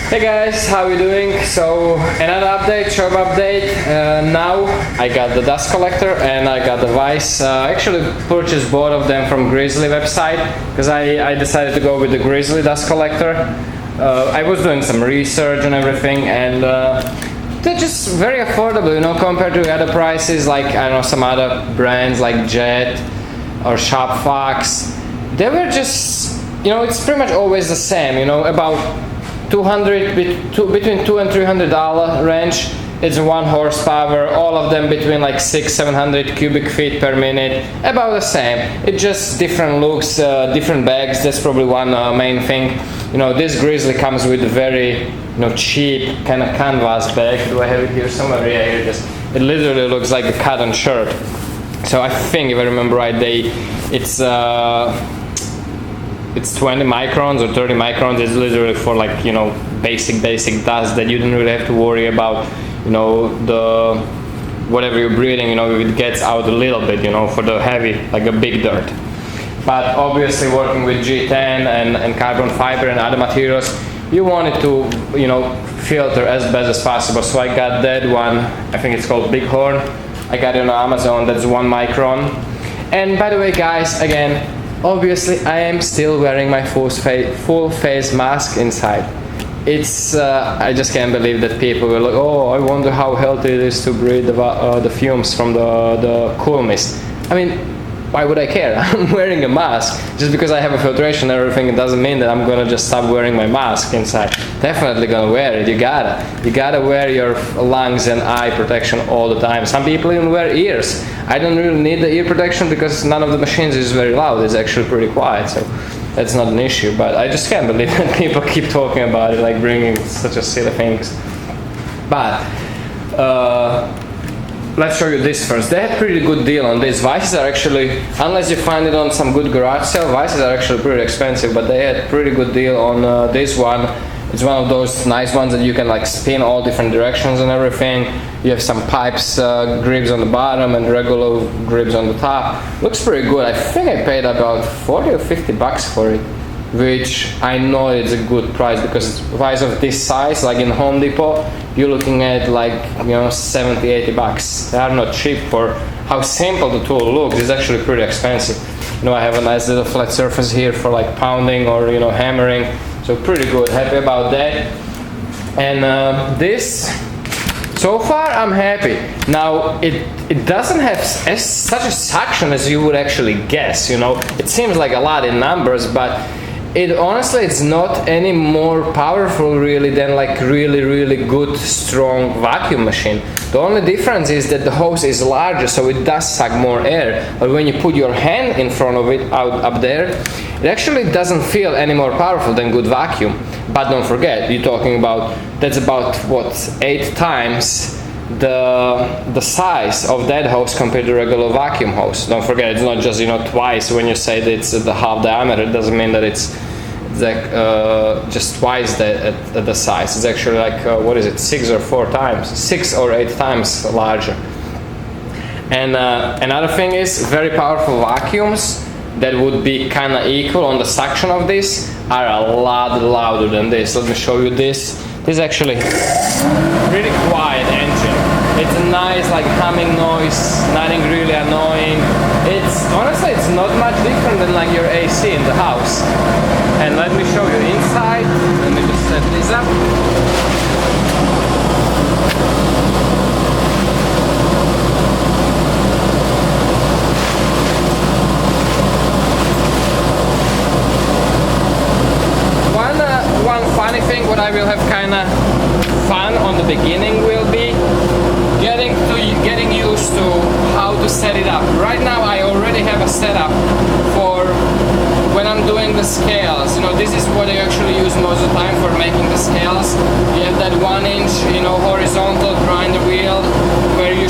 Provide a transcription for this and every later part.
Hey guys, how we doing? So another update, shop update. Now I got the dust collector and I got the Vise. I actually purchased both of them from Grizzly website because I decided to go with the Grizzly dust collector. I was doing some research and everything, and they're just very affordable, you know, compared to other prices like, I don't know, some other brands like Jet or Shop Fox. They were just, you know, it's pretty much always the same, you know, about between $200 and $300 range. It's 1 horsepower, all of them between like 600-700 cubic feet per minute, about the same. It's just different looks, different bags. That's probably one main thing. You know, this Grizzly comes with a very, you know, cheap kind of canvas bag. Do I have it here somewhere? Yeah, here it is. It literally looks like a cotton shirt. So I think, if I remember right, it's 20 microns or 30 microns. It's literally for, like, you know, basic dust that you don't really have to worry about, you know, the whatever you're breathing, you know, if it gets out a little bit, you know, for the heavy, like a big dirt. But obviously working with G10 and carbon fiber and other materials, you want it to, you know, filter as best as possible. So I got that one, I think it's called Bighorn. I got it on Amazon, that's 1 micron. And by the way guys, again, obviously I am still wearing my full face mask inside. It's I just can't believe that people will look, oh, I wonder how healthy it is to breathe the fumes from the cool mist. I mean, why would I care? I'm wearing a mask. Just because I have a filtration and everything, it doesn't mean that I'm gonna just stop wearing my mask inside. Definitely gonna wear it. You gotta wear your lungs and eye protection all the time. Some people even wear ears. I don't really need the ear protection because none of the machines is very loud. It's actually pretty quiet, so that's not an issue. But I just can't believe that people keep talking about it, like bringing such a silly things. But let's show you this first. They had pretty good deal on this. Vises are actually, unless you find it on some good garage sale, Vises are actually pretty expensive, but they had pretty good deal on this one. It's one of those nice ones that you can like spin all different directions and everything. You have some pipes, grips on the bottom and regular grips on the top. Looks pretty good. I think I paid about 40 or 50 bucks for it, which I know it's a good price because Vise of this size, like in Home Depot, you're looking at like, you know, 70, 80 bucks. They are not cheap for how simple the tool looks. It's actually pretty expensive. You know, I have a nice little flat surface here for like pounding or, you know, hammering. So pretty good, happy about that. And this, so far I'm happy. Now it doesn't have such a suction as you would actually guess, you know. It seems like a lot in numbers, but honestly it's not any more powerful really than like really good strong vacuum machine. The only difference is that the hose is larger, so it does suck more air, but when you put your hand in front of it up there, it actually doesn't feel any more powerful than good vacuum. But don't forget, you're talking about, that's about what, 8 times the size of that hose compared to regular vacuum hose. Don't forget, it's not just, you know, twice. When you say that it's the half diameter, it doesn't mean that it's like just twice the size. It's actually like what is it, 6 or 8 times larger. And another thing is, very powerful vacuums that would be kind of equal on the suction of this are a lot louder than this. Let me show you this. This is actually really quiet engine. It's a nice like humming noise, nothing really annoying. Honestly, it's not much different than like your AC in the house. And let me show you inside. Let me just set this up. One funny thing, what I will have kind of fun on the beginning will be getting used to how to set it up. Right now I already have a setup for when I'm doing the scales. You know, this is what I actually use most of the time for making the scales. You have that 1 inch, you know, horizontal grinder wheel where you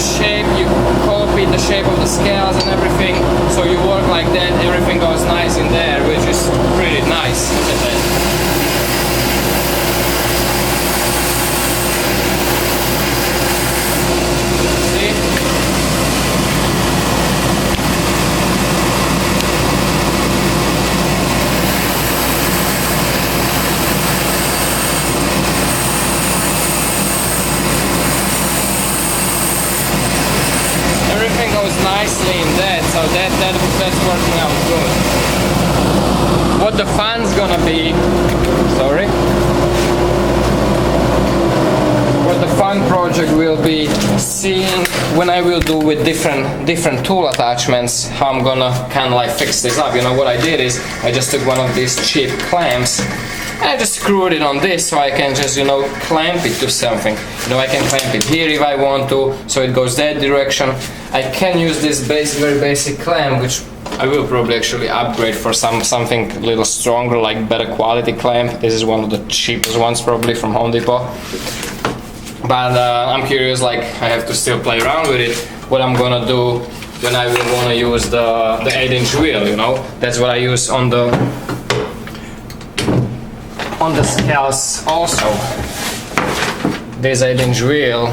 copy the shape of the scales and everything. So you work like that, everything goes nice in there, which is pretty nice. Look at that. that's working out good. What the fun's gonna be, sorry. What the fun project will be seeing when I will do with different tool attachments, how I'm gonna kind of like fix this up. You know, what I did is I just took one of these cheap clamps and I just screwed it on this so I can just, you know, clamp it to something. You know, I can clamp it here if I want to, so it goes that direction. I can use this very basic clamp, which I will probably actually upgrade for something a little stronger, like better quality clamp. This is one of the cheapest ones probably from Home Depot. But I'm curious, like I have to still play around with it, what I'm gonna do when I will wanna use the 8-inch wheel, you know. That's what I use on the scales also. This 8-inch wheel,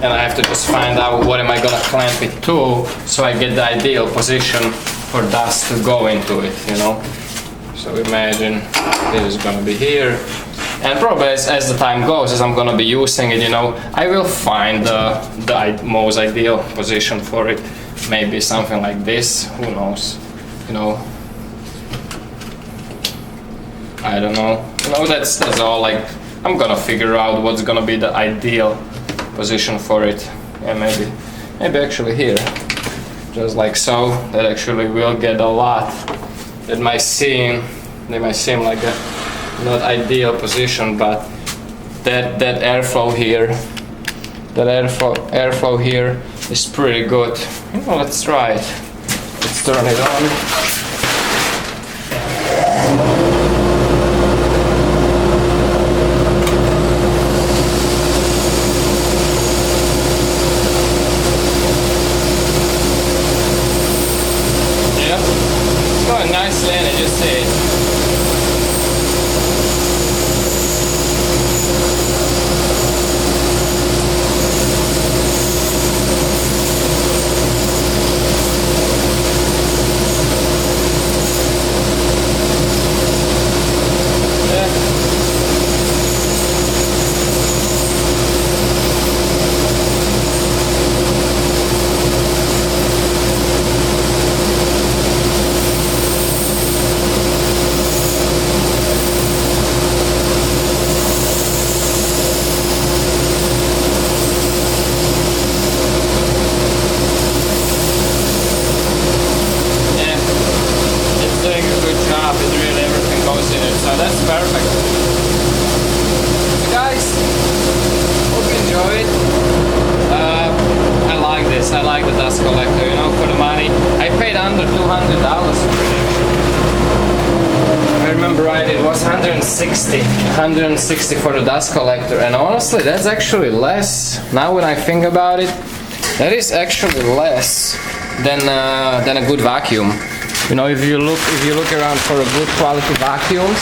and I have to just find out what am I gonna clamp it to so I get the ideal position for dust to go into it, you know. So imagine this is gonna be here. And probably as the time goes, as I'm gonna be using it, you know, I will find the most ideal position for it. Maybe something like this, who knows, you know. I don't know. You know, that's all. Like, I'm gonna figure out what's gonna be the ideal position for it. Yeah, maybe actually here, just like so. That actually will get a lot. They might seem like a not ideal position, but that airflow here is pretty good. You know, let's try it. Let's turn it on. Yeah, it's going nicely, and I just see it. I like the dust collector, you know, for the money. I paid under $200 for it. I remember right, it was 160 for the dust collector, and honestly, that's actually less. Now when I think about it, that is actually less than a good vacuum. You know, if you look around for a good quality vacuums,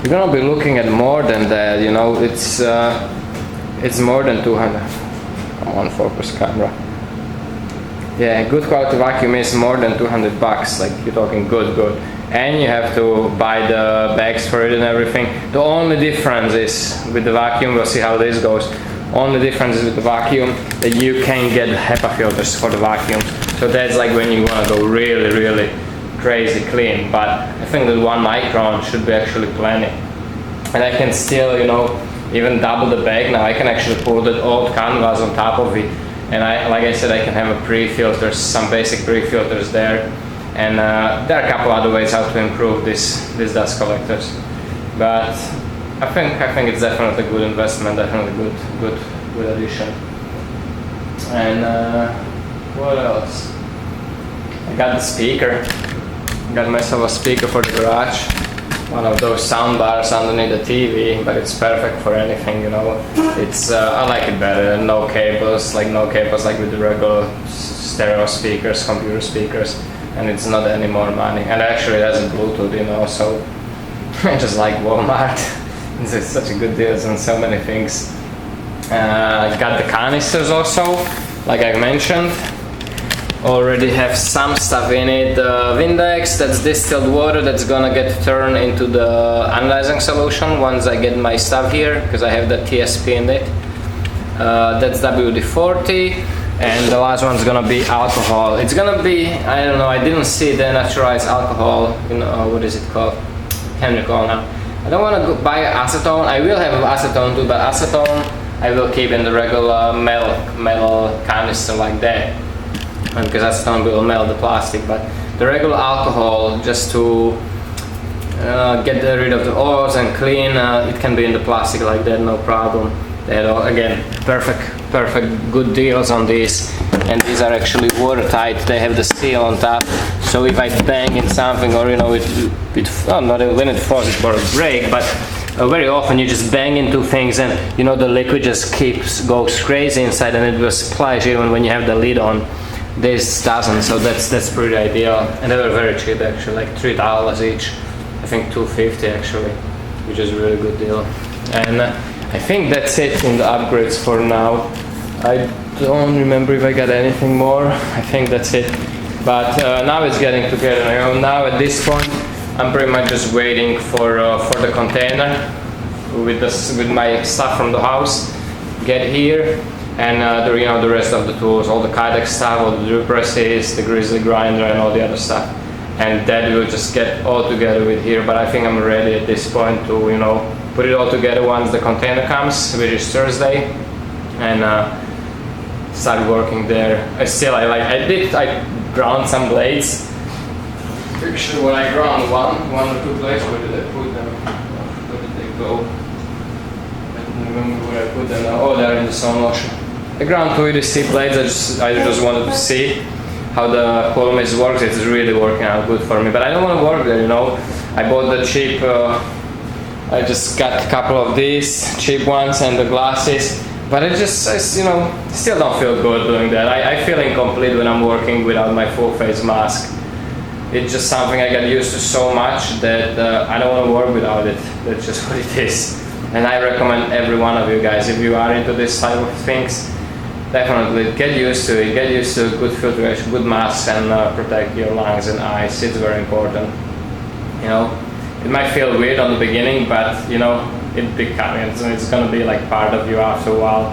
you're gonna be looking at more than that. You know, it's more than 200. I'm on focus camera. Yeah, good quality vacuum is more than $200. Like, you're talking good, and you have to buy the bags for it and everything. The only difference is with the vacuum. We'll see how this goes. Only difference is with the vacuum that you can get HEPA filters for the vacuum. So that's like when you want to go really crazy clean. But I think that 1 micron should be actually plenty. And I can still, you know, even double the bag now. I can actually put that old canvas on top of it. And like I said, I can have a pre-filters, some basic pre-filters there. And there are a couple other ways how to improve these dust collectors. But I think it's definitely a good investment, definitely good addition. And what else? I got the speaker. Got myself a speaker for the garage. One of those sound bars underneath the TV, but it's perfect for anything, you know. It's I like it better. No cables like with the regular stereo speakers, computer speakers, and it's not any more money. And actually it has a Bluetooth, you know. So I just like Walmart. It's such a good deal on so many things. Got the canisters also, like I mentioned. Already have some stuff in it. Windex, that's distilled water that's gonna get turned into the analyzing solution once I get my stuff here, because I have the TSP in it. That's WD-40, and the last one's gonna be alcohol. It's gonna be, I don't know, I didn't see the naturalized alcohol, you know, what is it called? Can't recall now. I don't want to buy acetone. I will have acetone too, but acetone I will keep in the regular metal canister like that, because acetone will melt the plastic. But the regular alcohol, just to get rid of the oils and clean, it can be in the plastic like that, no problem. They all, again, perfect, good deals on these, and these are actually watertight. They have the seal on top, so if I bang in something, or you know, not when it falls it will break, but very often you just bang into things, and you know the liquid just goes crazy inside, and it will splash even when you have the lid on. This doesn't, so that's pretty ideal, and they were very cheap actually, like $3 each. I think $2.50 actually, which is a really good deal. And I think that's it in the upgrades for now. I don't remember if I got anything more. I think that's it. But now it's getting together. You know, now at this point, I'm pretty much just waiting for the container with my stuff from the house. Get here, and the rest of the tools, all the Kydex stuff, all the drill presses, the grizzly grinder, and all the other stuff. And that will just get all together with here. But I think I'm ready at this point to, you know, put it all together once the container comes, which is Thursday, and start working there. I ground some blades. Pretty sure when I ground one or two blades, where did I put them? Where did they go? I don't remember where I put them now. Oh, they're in the stone washer. I ground two EDC blades. I just wanted to see how the Colomage works. It's really working out good for me, but I don't want to work there, you know. I bought the cheap, I just got a couple of these cheap ones and the glasses, but I you know, still don't feel good doing that. I feel incomplete when I'm working without my full face mask. It's just something I got used to so much that I don't want to work without it. That's just what it is. And I recommend every one of you guys, if you are into this type of things, definitely get used to it. Get used to good filtration, good masks, and protect your lungs and eyes. It's very important. You know, it might feel weird on the beginning, but you know, it's gonna be like part of you after a while.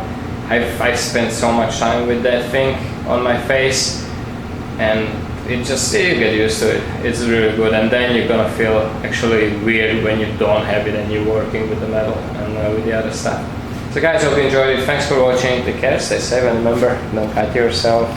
I've spent so much time with that thing on my face, and you get used to it. It's really good, and then you're gonna feel actually weird when you don't have it and you're working with the metal and with the other stuff. So guys, hope you enjoyed it. Thanks for watching. Take care, stay safe, and remember, don't cut yourself.